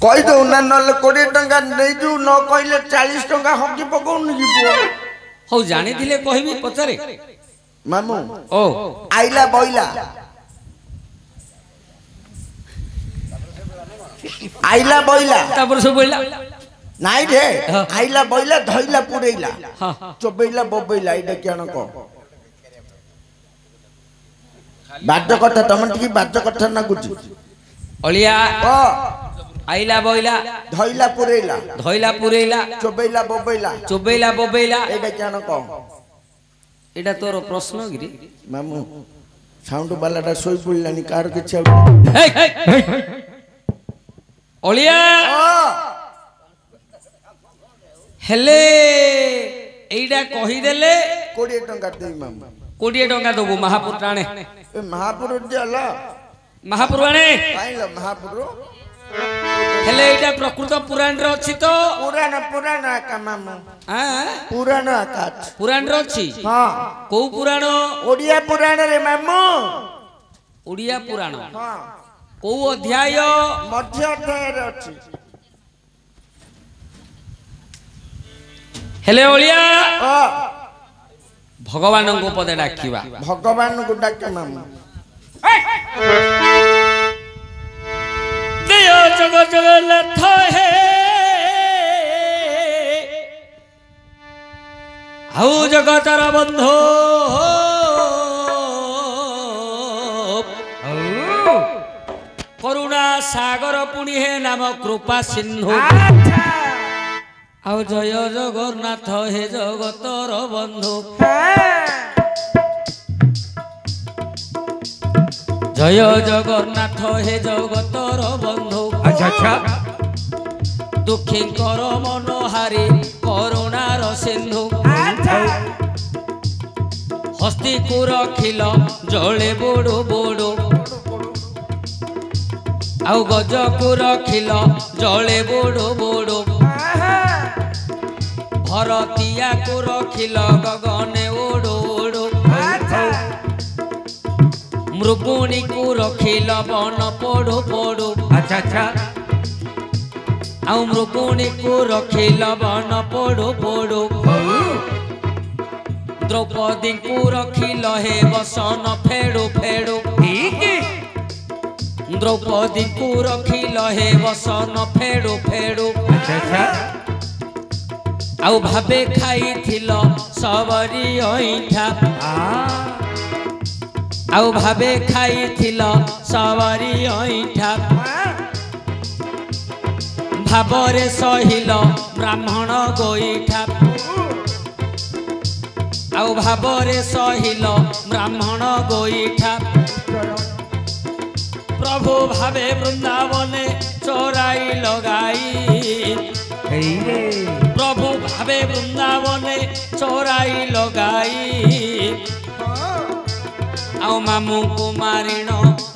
कही दो ना नले 20 टंका नहीं जू न कहले 40 टंका हकी पकोन की पुओ हो जाने दिले कहबी पचारे मामू ओ आइला बइला आइला बइला तापर सब बोला नाइ रे आइला बइला धइला पुरेइला चोबइला बबइला इडा केन को बाद्य कथा तमन टिकी बाद्य कथा ना गुची अलिया ओ आइला बइला धइला पुरेइला चोबइला बबइला इडा केन को एटा तोर प्रश्न गिरी मामू साउंड बालाटा सोई पड़लानी कार के छे अलिया हेले एइडा कहि देले 20 टंका देई मामू 20 टंका दबो महापुराणे ए महापुरुष देला महापुराणे काइला महापुरुष हेले एटा प्रकृत पुराण रे अछि तो पुराण का मामू हां पुराण का पुराण रे अछि हां को पुराण ओडिया पुराण रे मामू ओडिया पुराण हां को अध्याय मध्य अध्याय रे अछि हेले ओलिया ओ भगवान को पदे डाकिबा भगवान को डाके मामू देय जग जगन्नाथ हे आउ जगतर बंधु करुणा सागर पुणी हे नाम कृपा सिंधु आउ जय जगन्नाथ हे जगतर बंधु जय जगन्नाथ हे जगतर बंधु अच्छा दुखी कर मनोहारी करुणार सिंधु हस्ती को रखिल जले बोड़ो बोड़ो आउ गज को रखिल जले बोड़ो बोड़ो भरतिया को रखिल गगने ओड़ो ओड़ो मृगुणी को रखिल बन पड़ो पड़ो अच्छा आउ मृगुणी को रखिल बन पड़ो पड़ो द्रौपदी को रखिल हे बसन फेड़ो फेड़ो द्रौपदी को रखिल हे बसन फेड़ो फेड़ो आउ भाबे खाई थिल सबरी ऐठा आउ भाबे खाई थिल सबरी ऐठा भाबरे सहिल ब्राह्मण गोईठा आउ भाबरे सहिल ब्राह्मण गोईठा प्रभु भावे वृंदावने चोराई लगाई प्रभु भावे वृंदावने चोराई लगाई आउ मामू कुमारीण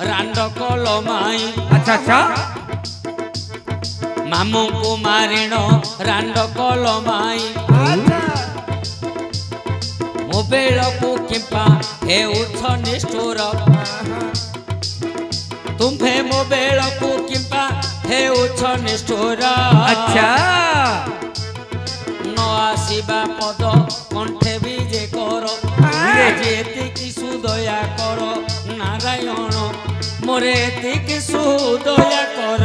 रांड कलमाई अच्छा मामू कुमारीण रांड कलमाई मो बेल को किंपा हे उछ निष्ठुर तुम्हे मो बेल को किंपा हे उछ निष्ठुर अच्छा न आसीबा पद कंठे भी जे कर जेति सुदया कर नारायण मोरे एति सुदया कर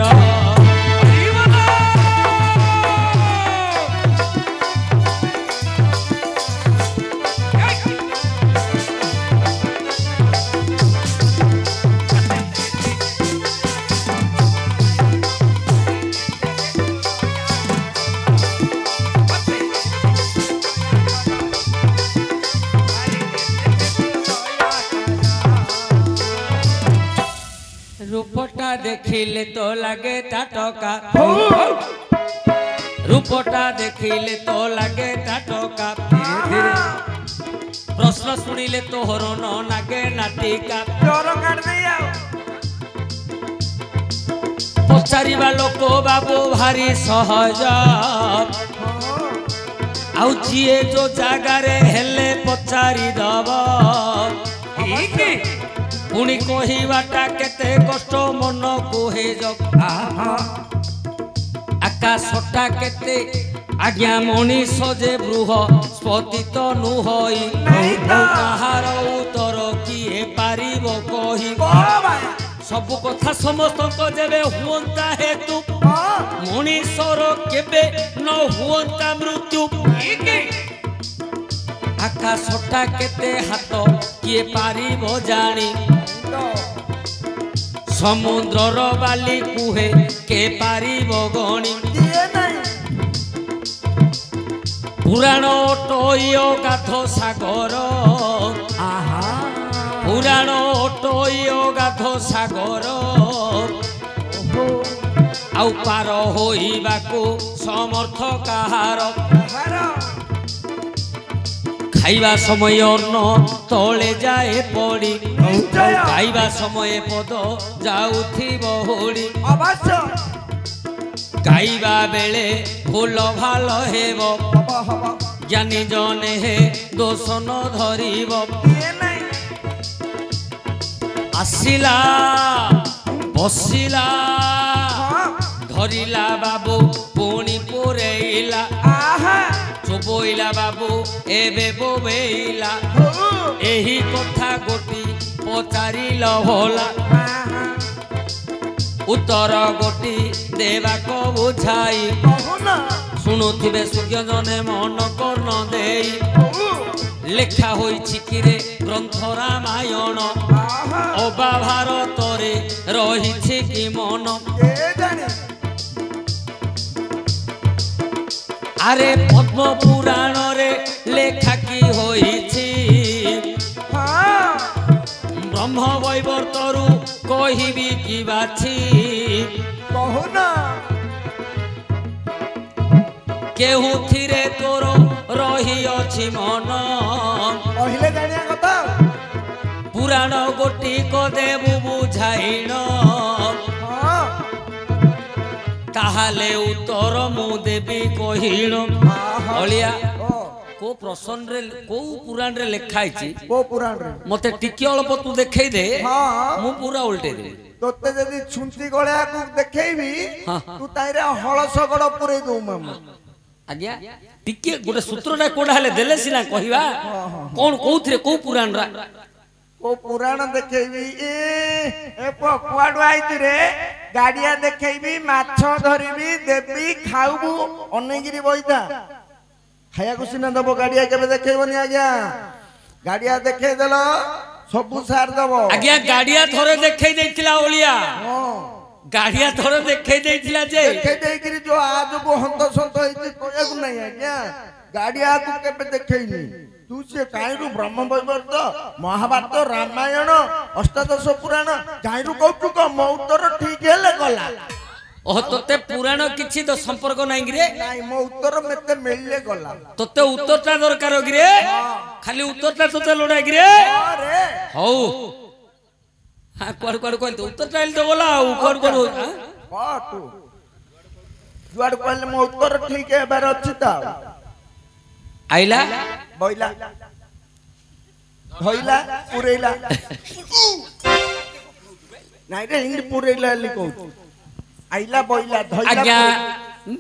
रूपटा देखिले तो लगे टाटका रूपटा देखिले तो लगे टाटका प्रश्न सुनिले तो हरण नागे नाटिका पचारिबा लोक बाबू भारी सहज आउ जिए जो जगारे हेले पचारि दब पुणी कहवाटा केते कष्ट मन को हे ଆକାଶଟା କେତେ ଆଜ୍ଞା ମଣିଷ ଯେ ବୃହ ସ୍ପତିତ ନୁହଇ କାହାର ଉତ୍ତର କିଏ ପାରିବ କହି ସବୁ କଥା ସମସ୍ତଙ୍କ ଯେବେ ହୁଅନ୍ତା ହେତୁ ମଣିଷର କେବେ ନ ହୁଅନ୍ତା ମୃତ୍ୟୁ ଆକାଶଟା କେତେ ହାତ କିଏ ପାରିବ ଜାଣି ସମୁଦ୍ରର ବାଲି କୁହେ କେ ପାରିବ ଗଣି ପୁରାଣ ଅଟୋଇ ଗାଧ ସାଗର ପୁରାଣ ଅଟୋଇ ଗାଧ ସାଗର ଆଉ ପାର ହୋଇବାକୁ ସମର୍ଥ କାହାର ଖାଇବା ସମୟ ଅନ୍ନ ତଳେ ଯାଏ ପଡ଼ି ଗାଇବା ସମୟ ପଦ ଯାଉଥିବ ହୋଡ଼ି ଗାଇବା ବେଳେ ଭୁଲ ଭଲ ହେବ ଜ୍ଞାନୀ ଜନେ ହେ ଦୋଷ ନ ଧରିବ ଆସିଲା ବସିଲା ଧରିଲା ବାବୁ ପୁଣି ପୁରେଇଲା ଚୋବଇଲା ବାବୁ ଏବେ ବୋବେଇଲା ଏହି କଥା ଗୋଟି ପଚାରିଲ ଭଲା ଉତ୍ତର ଗୋଟି ଦେବାକୁ ବୁଝାଇ ଶୁଣୁଥିବେ ସୂର୍ଯ୍ୟ ଜନେ ମନ କର୍ଣ୍ଣ ଦେଇ ଲେଖା ହୋଇଛି କିରେ ଗ୍ରନ୍ଥ ରାମାୟଣ ଅବା ଭାରତରେ ରହିଛି କି ମନ আরে পদ্ম পুরাণরে লেখা কি হয়েছে ব্রহ্ম বৈবর্তরু কহিবি কি বাছি কহুনা কেহুথিরে তোর রহিଅଛି মন কহিলে জানিয়া কথা পুরাণ গোটিক দেবু বুঝাইণ তাহলে উত্তর মু দেবী কহিণ অলিয়া को प्रश्न रे को पुराण रे लिखा है को पुराण रे मते टिके अल्प तू देखाई दे मु पूरा उल्टे दे तोते जदी छुंती गळ्या को देखेबी तू ताइरे हळस गड पुरे दउ मामा आज्ञा टिके गोटे सूत्रटा कोडा हले देले सिना कहिबा कोन कोउथरे को पुराण रा को पुराण देखेबी ए कुआडू आइती रे गाडिया देखेबी माछ धरिबी देबी खाउबू अनेगिरी बइता खाया को सिना दबो गाडिया केबे देखेबनी आज्ञा गाडिया देखे देलो सबु सार दबो आज्ञा गाडिया थोरे देखे देथिला ओलिया गाडिया थोरे देखे देथिला जे देखे देकरी जो आज को हंत संत होई कोया को नहीं आज्ञा गाडिया को केबे देखेनी तू से कायरू ब्रह्म वैवर्त महाभारत रामायण अष्टादश पुराण कायरू कहू को मो उत्तर ठीक हेले गला ओह तोते पुराण किछि तो संपर्क नाही गिरे नाही मो उत्तर मेते मिलले गला तोते उत्तरटा दरकार गिरे खाली उत्तरटा तोते लोडा गिरे अरे हौ हां कोड कोड कोन उत्तरटा इल तो बोला कोड कोड हां तू जुआड कहले मो उत्तर ठीक है बार अछि ता आइला बइला धइला पुरेला नाही रे हिंद पुरेला लिखौ आइला बइला धइला आज्ञा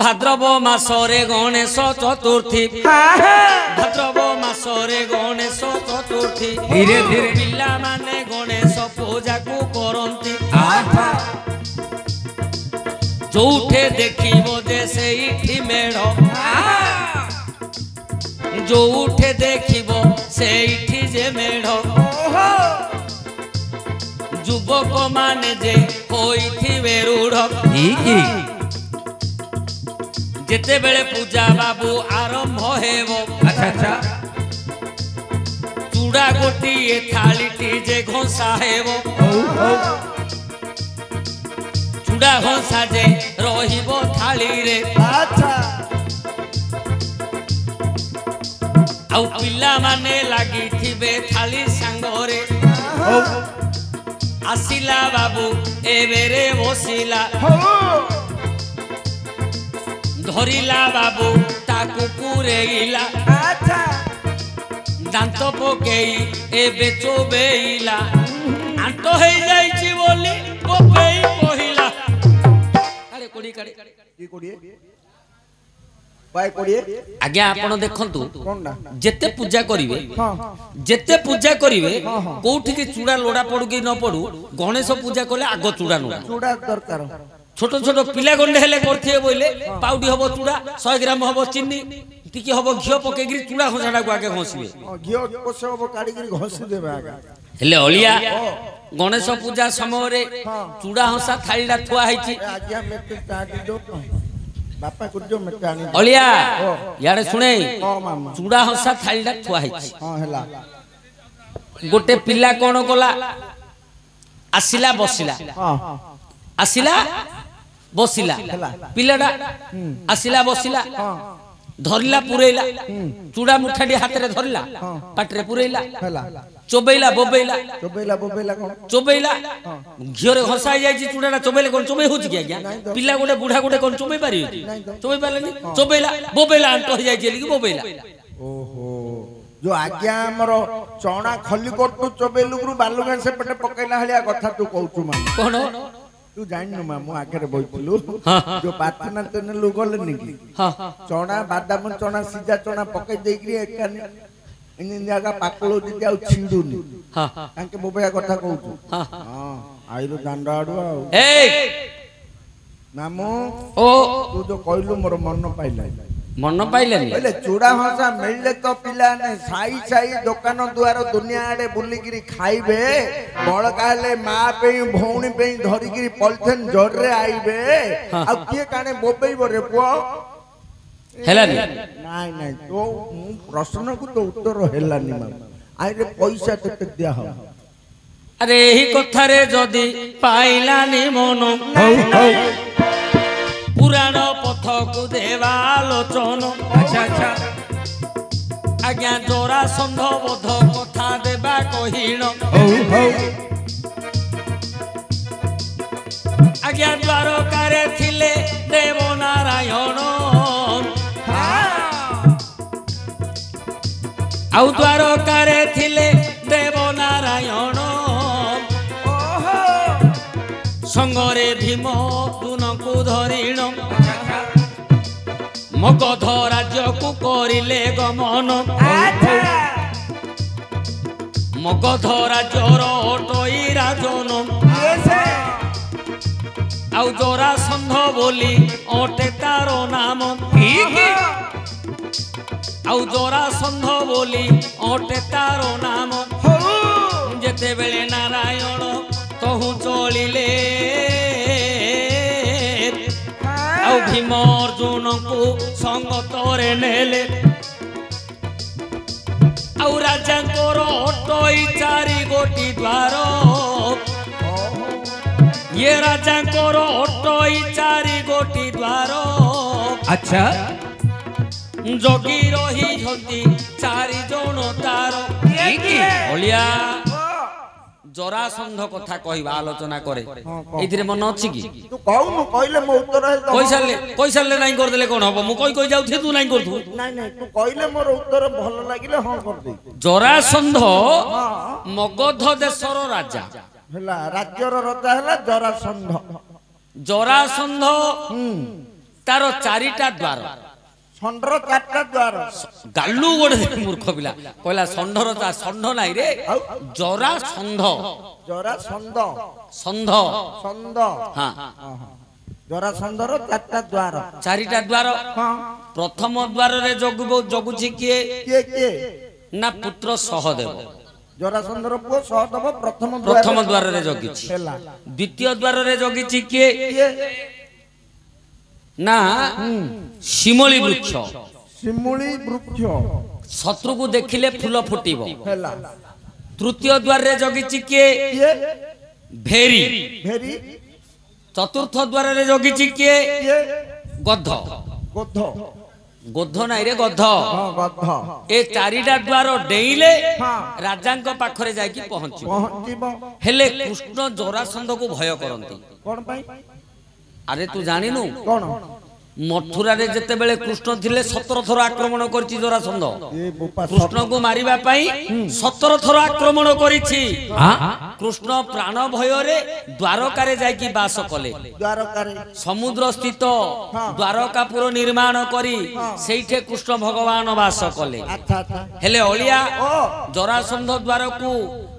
भाद्रव मासरे गणेश चतुर्थी भाद्रव मासरे गणेश चतुर्थी धीरे धीरे पिल्ला माने गणेश पूजा को करंती जोठे देखिबो जे सेठी मेढ जोठे देखिबो सेठी जे मेढ युवक माने जे होइथिबे रूढ़ जेते बेले पूजा बाबू आरंभ हेबो अच्छा अच्छा चूड़ा गोटी ए थालीटी जे घोंसा हेबो चूड़ा घोंसा जे रहिबो थाली रे अच्छा आउ पिल्ला माने लागी थिबे थाली सांगरे आसिला बाबू एबेरे बसिला धरिला बाबू ताकू पुरेइला अच्छा दांत पकेई एबे चोबेइला आंतो हेई जाईची बोली पकेई कहिला अरे कोड़ी काढे की कोड़ी पाए कोड़ी आज्ञा आपण देखंतु जेते पूजा करिवे जेते पूजा करिवे कोठी के चूड़ा लोड़ा पडु कि न पडु गणेश पूजा कले आगो चूड़ा लोड़ा चूड़ा दरकार छोट छोट पिला गंडे हेले करथिए बोइले पाउडी हबो चूड़ा 100 ग्राम हबो चिन्नी टिके हबो घियो पकेगिरी चूड़ा घोसाडा को आगे घोसिबे घियो कोसे हबो काडीगिरी घोसी देबे आगे हेले अलिया गणेश पूजा समय रे चूड़ा हंसा थालीडा थुआ हैछि आज्ञा मेते चाटी दो बापा को जो मेटानी अलिया यारे सुने चूड़ा हंसा थालीडा थुआ हैछि हां हला गोटे पिला कोन कोला आसिला बसिला हां आसिला बसिला पिलाडा आसिला बसिला धरला पुरेला चूड़ा मुठाडी हाथ रे धरला पाटरे पुरेला चोबैला बोबैला कोन चोबैला घियोरे घसाई जाई छी चूड़ाडा चोबैले कोन चोबै होछि कि आज्ञा पिला गोटे बुढा गोटे कोन चोबै पारि चोबै पारलेनी चोबैला बोबैला अंत हो जाई छी कि बोबैला ओहो जो आज्ञा हमरो चौणा खली करतु चोबैलु गुरु बालुगा से पटे पकैला हलिया कथा तू कहउछु मा कोन तू जानिनु मा मु आगे रे बइतलु जो पातना तने लुगल निकी चौणा बादाम चौणा सीधा चौणा पकै देइकरी एकानी इन जगह पाकलो दि जाउ छिडुनी तांके बोबया कथा कहउछु हां आइलो दांडा आडू ए मामू ओ तू जो कहलु मोर मन पाइला मन पाइलेनी पहले चूड़ा हंसा मिलले तो पिला ने साई साई दुकान दुआर दुनिया आडे बुली गिरी खाइबे बळका ले मां पे भौणी पे धरि गिरी पॉलिथिन जोर रे आइबे आ के काने बोबेइबो रे पुओ हेलानी नाइ नाइ तो प्रश्न को तो उत्तर हेलानी मा आइ रे पैसा तते दिया हो अरे एही कथा रे जदी पाइलानी मन पुराण पथ को देवा लोचन अच्छा अच्छा आज्ञा जोरा संध बोध कथा देवा कहिण आज्ञा द्वारकारे थिले देव नारायण आउ द्वारकारे थिले देव नारायण संगरे भीम दुनकु धरिण मगध राज्य को करिले गमन मगध राज्यर अटई राजन आउ जोरा संध बोली अटे तार नाम आउ जोरा संध बोली अटे तार नाम जेते बेले नारायण कहूँ चलिले आउ भीम अर्जुन को संगतरे नेले आउ राजा अटई 4 गोटी द्वार ये राजा अटई 4 गोटी द्वार अच्छा जगी रही 4 जन तार ओलिया जरासंध कथा कहबा आलोचना करे एथिरे मन अछि कि तू कहू न कहले मो उत्तर हे कैसाले नहीं कर देले कोन हबो मु कहि जाउ थे तू नहीं करथु नहीं नहीं तू कहले मोर उत्तर भलो लागिले हां कर दे जरासंध मगध देशर राजा हला राज्यर राजा हला जरासंध तारो 4टा द्वार षंडर 4टा द्वार गालू गोडे मूर्ख पिला कहला षंडर षंड नाही रे जरासंध संध हां जरासंधर 4टा द्वार 4टा द्वार हां प्रथम द्वार रे जगुची के ना पुत्र सहदेव जरासंधर पुओ सहदेव प्रथम द्वार रे जगिची द्वितीय द्वार रे जगिची के ना शिमली वृक्ष शत्रु को देखिले फूल फुटिबो तृतीय द्वार रे जगिची के भेरी चतुर्थ द्वार रे जगिची के गध नाइ रे गध ए 4टा द्वार डेइले राजांक पाखरे जाई पहुंचिबो हेले कृष्ण जरासंध को भय करंती कोन पई अरे तू जानिनु कोन मथुरा रे जेते बेले कृष्ण थिले 17 थर आक्रमण करछि जरासंध कृष्ण को मारिबा पई 17 थर आक्रमण करिछि कृष्ण प्राण भय रे द्वारका रे जाई की वास कले द्वारका रे समुद्र स्थित द्वारकापुर निर्माण करी सेठे कृष्ण भगवान वास कले हेले ओलिया जरासंध द्वार को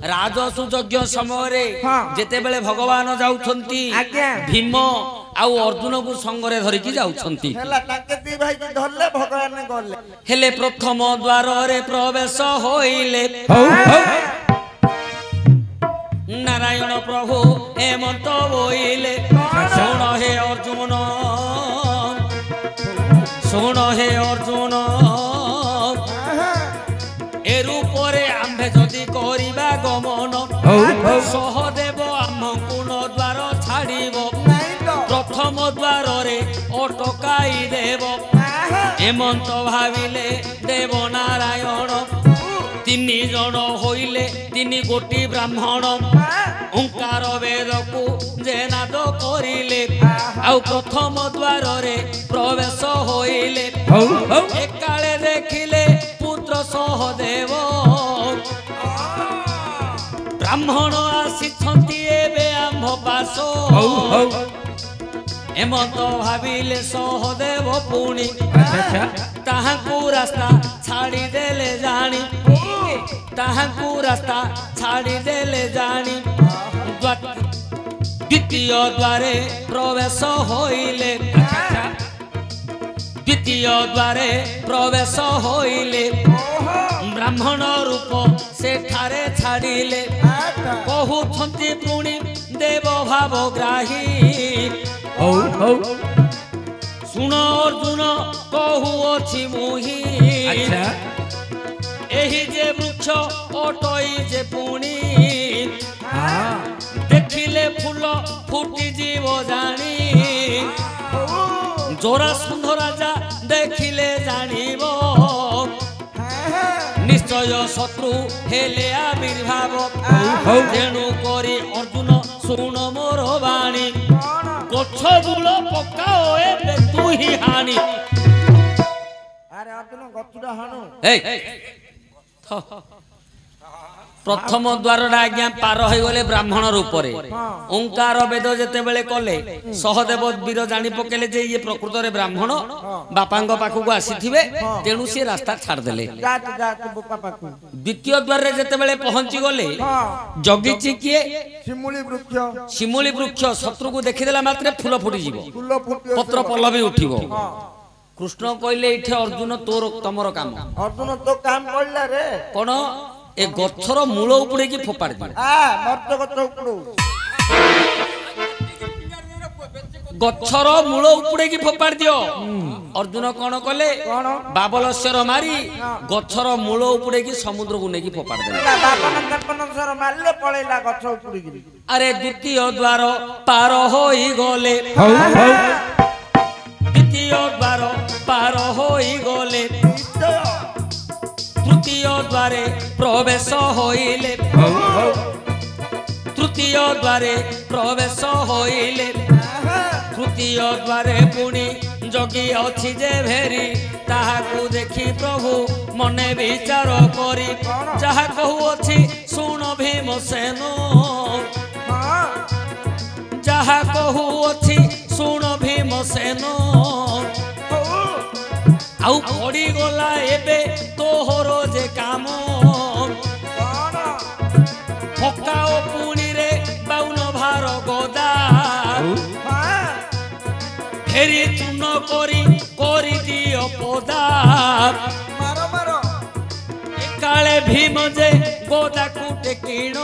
राजसु यज्ञ समय रे जेते बेले भगवान जाउछंती भीम आउ अर्जुन को संगरे धरि की जाउछंती हेला ताके दी भाई की धरले भगवान ने गले हेले प्रथम द्वार रे प्रवेश होइले नारायण प्रभु हेमंत बोइले सुन हे अर्जुन सुन हे अर्जुन ए रूपरे आम्भे जदि करिबा गमन सहदेव आमकु न द्वार छाड़िबो प्रथम द्वार रे अटकाई देव हेमंत भाविले देव नारायण तीन जन होइले तीन गोटी ब्राह्मण ओंकार वेद को जेनाद करिले आउ प्रथम द्वार रे प्रवेश होइले एकाले देखिले पुत्र सहदेव ब्राह्मण आसी एबे आम्भ पासो हेमंत भाविले सहदेव पुणी ताहाकू रास्ता छाड़ी देले जानी ताहाकू रास्ता छाड़ी देले जानी द्वितीय द्वारे प्रवेश होइले द्वितीय द्वारे प्रवेश होइले ब्राह्मण रूप सेठारे छाड़िले कहउछंती पुणी देव भावग्राही सुन अर्जुन कहूअछि मुही एही जे वृक्ष अटई जे पुणी देखिले फूल फुटी जीव जानी जरासंध राजा देखिले जानिबो निश्चय शत्रु हेले आविर्भाव तेणु करी अर्जुन सुन मोर बाणी गछ दूल पकाओ एबे तू ही हानी अरे अर्जुन गछुडा हानु प्रथम द्वार आज्ञा पार हो गले ब्राह्मण रूप रे ओंकार वेद जेते बेले कले सहदेव वीर जानी पकेले जे ये प्रकृत रे ब्राह्मण बापांग पाखु को आसीथिबे तेणु से रास्ता छाड़ देले द्वितीय द्वार रे जेते बेले पहुंची गले जगिची किए शिमुली वृक्ष शत्रु को देखिदेला मात्रे फूल फुटी जीवो पत्र पल्लवी उठिबो कृष्ण कहले इठे अर्जुन तोर तमर काम अर्जुन तो काम करला रे कोन ए गछर मूल उपड़े की फोपाड़ दियो मर्द गछ उपड़ो गछर मूल उपड़े की फोपाड़ दियो अर्जुन कोन कले बाबलस्वर मारी गछर मूल उपड़े की समुद्र को नेकी फोपाड़ देले बाबलस्वर मारले पळेला गछ उपड़ी गिरी अरे द्वितीय द्वार पार होई गले द्वितीय द्वार पार होई गले तृतीय द्वारे प्रवेश होइले तृतीय द्वारे प्रवेश होइले तृतीय द्वारे पुणी जगी अछि जे भेरी ताहाकू देखि प्रभु मने विचार करी जहा कहू अछि सुन भीमसेन जहा कहू अछि सुन भीमसेन आउ पड़ी गला एबे तोहर जे काम पकाओ पुणी रे बाउन भार गदा फेरी चून करी दियो पदा काले भीम जे गोदा को टेकिण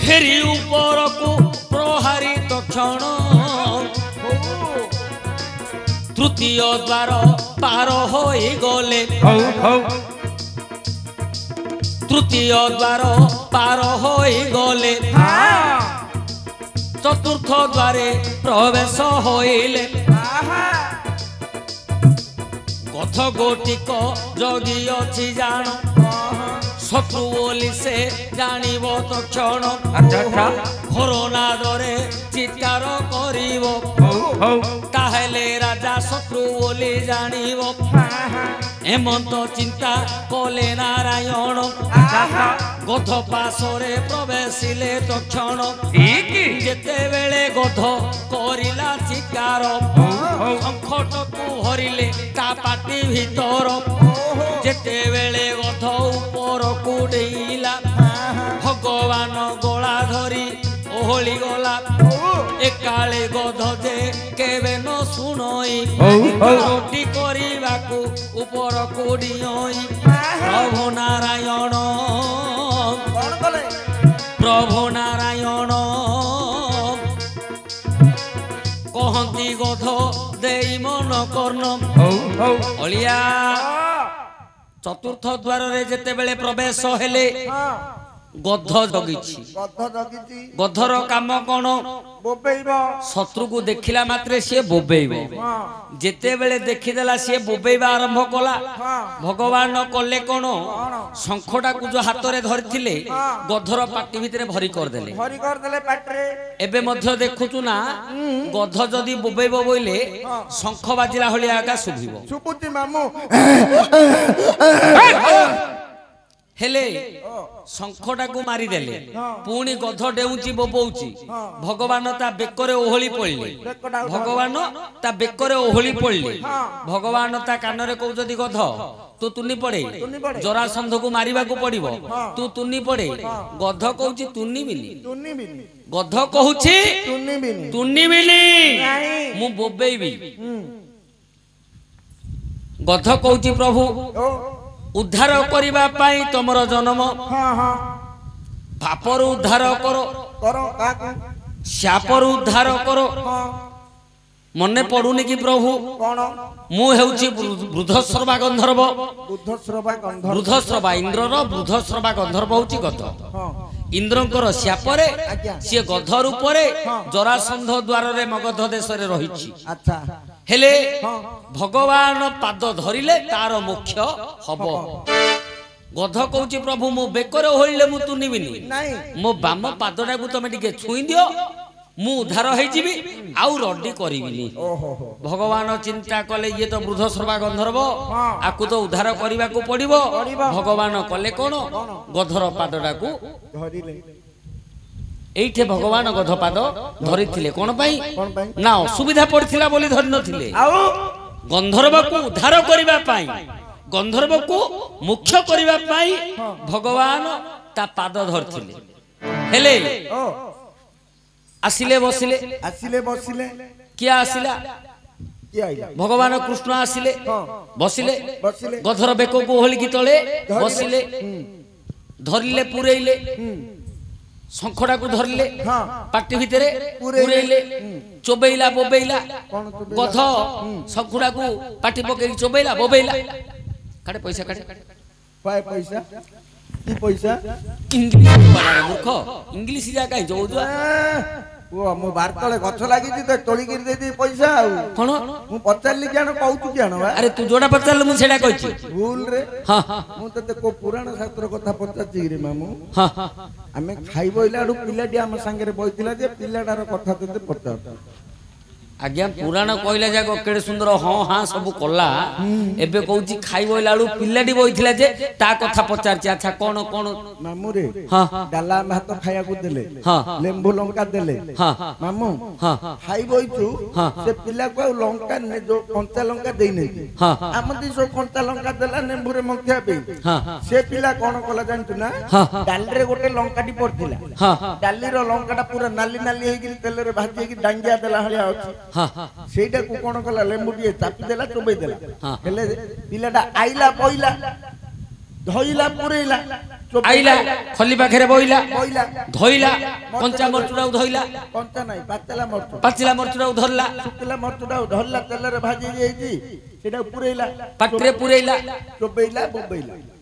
फेरी ऊपर को प्रहारी तक्षण तृतीय द्वार पार होई गले तृतीय द्वार पार होई गले चतुर्थ द्वारे प्रवेश होइले कथ गोटिक जगी अछि जान शत्रु बोली से जानिब तक्षण ଘୋରନାଦରେ ଚିତ୍କାର କରିବ ତାହେଲେ ରାଜା ଶତ୍ରୁ ବୋଲି ଜାଣିବ। ହେମନ୍ତ ଚିନ୍ତା କଲେ ନାରାୟଣ ଗଧ ପାଶରେ ପ୍ରବେଶିଲେ ତକ୍ଷଣ। ଯେତେବେଳେ ଗଧ କରିଲା ଚିକାର ଶଙ୍ଖଟକୁ ହରିଲେ ତା ପାଟି ଭିତର। ଯେତେବେଳେ ଗଧ ଉପରକୁ ଡେଇଁଲା ଭଗବାନ ଗଳା ଧରି ଓହଳି ଗଲା। ଏକାଳେ ଗଧ ଯେ କେବେ ନ ଶୁଣଇ ରୁଟି କରିବାକୁ ଉପରକୁ ଡିଅଇ। ପ୍ରଭୁ ନାରାୟଣ ପ୍ରଭୁ ନାରାୟଣ କହନ୍ତି ଗଧ ଦେଇ ମନ କର୍ଣ୍ଣ। ଅଳିଆ ଚତୁର୍ଥ ଦ୍ୱାରରେ ଯେତେବେଳେ ପ୍ରବେଶ ହେଲେ ଗଧ ଜଗିଛି। ଗଧର କାମ କଣ? ଶତ୍ରୁକୁ ଦେଖିଲା ମାତ୍ରେ ସିଏ ବୋବେଇବ। ଯେତେବେଳେ ଦେଖିଦେଲା ସିଏ ବୋବେଇବା ଆରମ୍ଭ କଲା। ଭଗବାନ କଲେ କଣ? ଶଙ୍ଖଟାକୁ ଯୋଉ ହାତରେ ଧରିଥିଲେ ଗଧର ପାଟି ଭିତରେ ଭରି କରିଦେଲେ। ଏବେ ମଧ୍ୟ ଦେଖୁଛୁ ନା ଗଧ ଯଦି ବୋବେଇବ ବୋଇଲେ ଶଙ୍ଖ ବାଜିଲା ଭଳିଆ ଏକା ଶୁଭିବ। ହେଲେ ଶଙ୍ଖଟାକୁ ମାରିଦେଲେ ପୁଣି ଗଧ ଡେଉଁଛି ବୋବଉଛି। ଭଗବାନ ତା ବେକରେ ଓହଳି ପଡ଼ିଲେ। ଭଗବାନ ତା ବେକରେ ଓହଳି ପଡ଼ିଲେ। ଭଗବାନ ତା କାନରେ କହୁଛନ୍ତି ଗଧ ତୁ ତୁନି ପଡେ ଜରାସନ୍ଧକୁ ମାରିବାକୁ ପଡିବ ତୁ ତୁନି ପଡେ। ଗଧ କହୁଛି ତୁନିବିନି। ଗଧ କହୁଛି ତୁନିବିନି ମୁଁ ବୋବେଇବି। ଗଧ କହୁଛି ପ୍ରଭୁ ଉଦ୍ଧାର କରିବା ପାଇଁ ତମର ଜନ୍ମ। ପାପରୁ ଉଦ୍ଧାର କର శాపରୁ ଉଦ୍ଧାର କର। ମନେ ପଡୁନି କି ପ୍ରଭୁ ମୁଁ ହେଉଛି ବୃଦ୍ଧଶ୍ରବା ଗନ୍ଧର୍ବ। ବୃଦ୍ଧଶ୍ରବା ଇନ୍ଦ୍ରର ବୃଦ୍ଧଶ୍ରବା ଗନ୍ଧର୍ବ ହେଉଛି ଗଧ। ଇନ୍ଦ୍ରଙ୍କର శాପରେ ସିଏ ଗଧ ରୂପରେ ଜରାସନ୍ଧ ଦ୍ୱାରରେ ମଗଧ ଦେଶରେ ରହିଛି। ହେଲେ ଭଗବାନ ପାଦ ଧରିଲେ ତାର ମୋକ୍ଷ ହବ। ଗଧ କହୁଛି ପ୍ରଭୁ ମୋ ବେକରେ ଓହଳିଲେ ମୁଁ ତୁନିବିନି। ମୋ ବାମ ପାଦଟାକୁ ତମେ ଟିକେ ଛୁଇଁ ଦିଅ ମୁଁ ଉଦ୍ଧାର ହେଇଯିବି ଆଉ ରଡି କରିବିନି। ଭଗବାନ ଚିନ୍ତା କଲେ ଇଏ ତ ବୃଦ୍ଧଶ୍ରବା ଗନ୍ଧର୍ବ ଆକୁ ତ ଉଦ୍ଧାର କରିବାକୁ ପଡିବ। ଭଗବାନ କଲେ କଣ? ଗଧର ପାଦଟାକୁ ଧରିଲେ। এইঠে ভগবান গধপাদ ধরিଥିଲେ কোন পাই না অসুবিধা পড়িছিলা বলি ধরি নথিলে গন্ধর্বকু উদ্ধার করিবা পাই গন্ধর্বকু মুখ্য করিবা পাই ভগবান তা পাদ ধরিଥିଲେ। হেলে আসিলে বসিলে কিয়া আসিলা ভগবান কৃষ্ণ আসিলে বসিলে গধর বেককু ওহলিকি তলে বসিলে ধরিলে পুরেইলে শঙ্খটাକୁ ধরিলে পাটি ভিতরে পুরেইলে চোবেইলা ବୋବେଇଲା গধ শঙ্খটাକୁ পাটি পকেই চোবেইলা ବୋବେଇଲା কাটে পয়সা কাটে পায় পয়সা কি পয়সা ইংলিশ বানারে মূর্খ ইংলিশ যা কাই যোজা ও মো বারতলে গছ লাগিছি তো তোলি গির দেই দেই পয়সা আউ কোন মু পচারলি কেন কହୁଛୁ কেন আরে তু जोडा পচারলে মু সেটা কইছি ভুল রে हां মু ততে কো পুরাণ শাস্ত্র কথা পচারছি রে মামু हां আমি খাইবইলা আড়ু পিলাটি ଆମ ସାଙ୍ଗରେ বইতিলা যে পিলাটার কথা ততে পচার आज्ञा पुराण कहला जाक केड़े सुंदर हाँ हाँ सब कला एबे कहूची खाइबइला आलू पिल्लाडी बइथिला जे ता कथा पचारची। अच्छा कोन कोन मामू रे हां डाला भात खाया को देले हां लेंबू लंका देले हां मामू हां खाइ बइचू से पिल्ला को लंका ने जो कंचा लंका देई नै हां हमदी सो कंचा लंका देला लेंबू रे मखिया पे हां से पिल्ला कोन कला जानतु ना डाल रे गोटे लंकाटी पड़थिला हां डाली रो लंकाटा पूरा नाली नाली हेगी तेल रे भाजी हेगी डांगिया देला हलिया अछि সেইটা কো কোন কলা লেম্বু দিয়ে চাপি দেলা চোবাই দেলা হেলে পিলাটা আইলা বইলা ধইলা পুরেইলা আইলা খলি পাখরে বইলা ধইলা কঞ্চা মরচুড়াও ধইলা কঞ্চা নাই পাতলা মরচুড়াও ধরলা শুকলা মরচুড়াও ধরলা তেলরে ভাজি দিয়েছি সেটা পুরেইলা পাত্রে পুরেইলা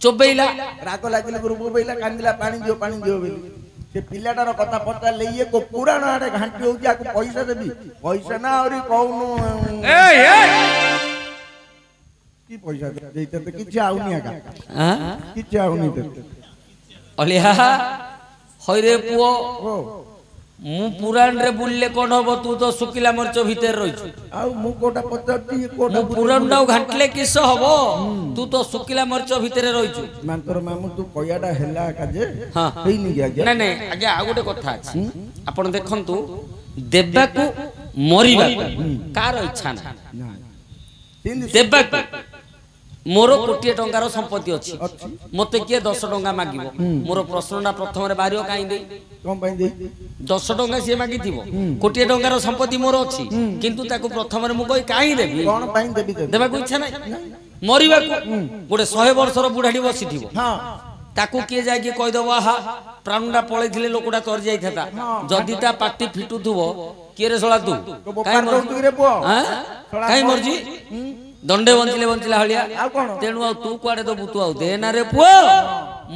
চোবাইলা রাগ লাগিলে গুরু bobeইলা কান্দিলা পানি দিও বলি से पिलाटार कथा पचारे ये को पुराण आड़े घाटी होउची आकु पैसा देबी पैसा ना औरी कहूनु की पैसा देते तो किछ आउनी आका किछ आउनी ते अलिया हइरे पुओ ମୁଁ ପୁରାଣରେ ବୁଲିଲେ କଣ ହବ ତୁ ତ ଶୁଖିଲା ମରିଚ ଭିତରେ ରହିଛୁ ଆଉ ମୁଁ କୋଟା ପଚାରୁଛି କୋଟା ମୁଁ ପୁରାଣଟାକୁ ଘାଣ୍ଟିଲେ କିସ ହବ ତୁ ତ ଶୁଖିଲା ମରିଚ ଭିତରେ ରହିଛୁ ମାଙ୍କର ମାମୁ ତୁ କହିଆଟା ହେଲା କାଜେ ହଁ ହେଇନି କି ଆଜ୍ଞା ନାଇଁ ନାଇଁ ଆଜ୍ଞା ଆଉ ଗୋଟେ କଥା ଅଛି ଆପଣ ଦେଖନ୍ତୁ ଦେବାକୁ ମରିବାକୁ କାର ଇଚ୍ଛା ନାହିଁ ଦେବାକୁ ମୋର କୋଟିଏ ଟଙ୍କାର ସମ୍ପତ୍ତି ଅଛି ମତେ କିଏ 10 ଟଙ୍କା ମାଗିବ ମୋର ପ୍ରଶ୍ନଟା ପ୍ରଥମରେ ବାହାରିବ କାହିଁ ଦେଇ କଣ ପାଇଁ ଦେଇ 10 ଟଙ୍କା ସିଏ ମାଗିଥିବ କୋଟିଏ ଟଙ୍କାର ସମ୍ପତ୍ତି ମୋର ଅଛି କିନ୍ତୁ ତାକୁ ପ୍ରଥମରେ ମୁଁ କହି କାହିଁ ଦେବି କଣ ପାଇଁ ଦେବି ଦେବାକୁ ଇଚ୍ଛା ନାହିଁ ମରିବାକୁ ଗୋଟେ 100 ବର୍ଷର ବୁଢାଟି ବସିଥିବ ତାକୁ କିଏ ଯାଇକି କହିଦବ ଆହା ପ୍ରାଣଟା ପଳେଇଥିଲେ ଲୋକଟା ତରି ଯାଇଥାନ୍ତା ଯଦି ତା ପାଟି ଫିଟୁଥିବ କିଏ ରେ ଶଳା ତୁ କାହିଁ ମରିଛି ଦଣ୍ଡେ ବଞ୍ଚିଲେ ବଞ୍ଚିଲା ଭଳିଆ ତେଣୁ ଆଉ ତୁ କୁଆଡେ ଦବୁ ତୁ ଆଉ ଦେ ନା ରେ ପୁଅ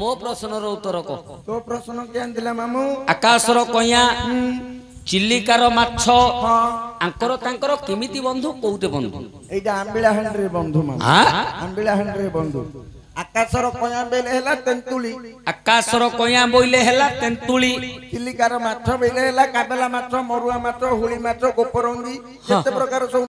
ମୋ ପ୍ରଶ୍ନର ଉତ୍ତର କହ ତୋ ପ୍ରଶ୍ନ କେନ୍ ଥିଲା ମାମୁ ଆକାଶର କଇଁଆ ଚିଲିକାର ମାଛ ଆଙ୍କର ତାଙ୍କର କେମିତି ବନ୍ଧୁ କୋଉଟେ ବନ୍ଧୁ এইটা আম্বিলা হ্যান্ডরে বন্ধু মামু আম্বিলা হ্যান্ডরে বন্ধু আকাশর কয়া বেলে হেলা তেন্তুলি ଆକାଶର କଇଁଆ ବୋଇଲେ ହେଲା ତେନ୍ତୁଳି চিলিকার মাছ বেলে হেলা কাবেলা মাছ মরুয়া মাছ হুলি মাছ গোপরঙ্গি কেতে প্রকার সব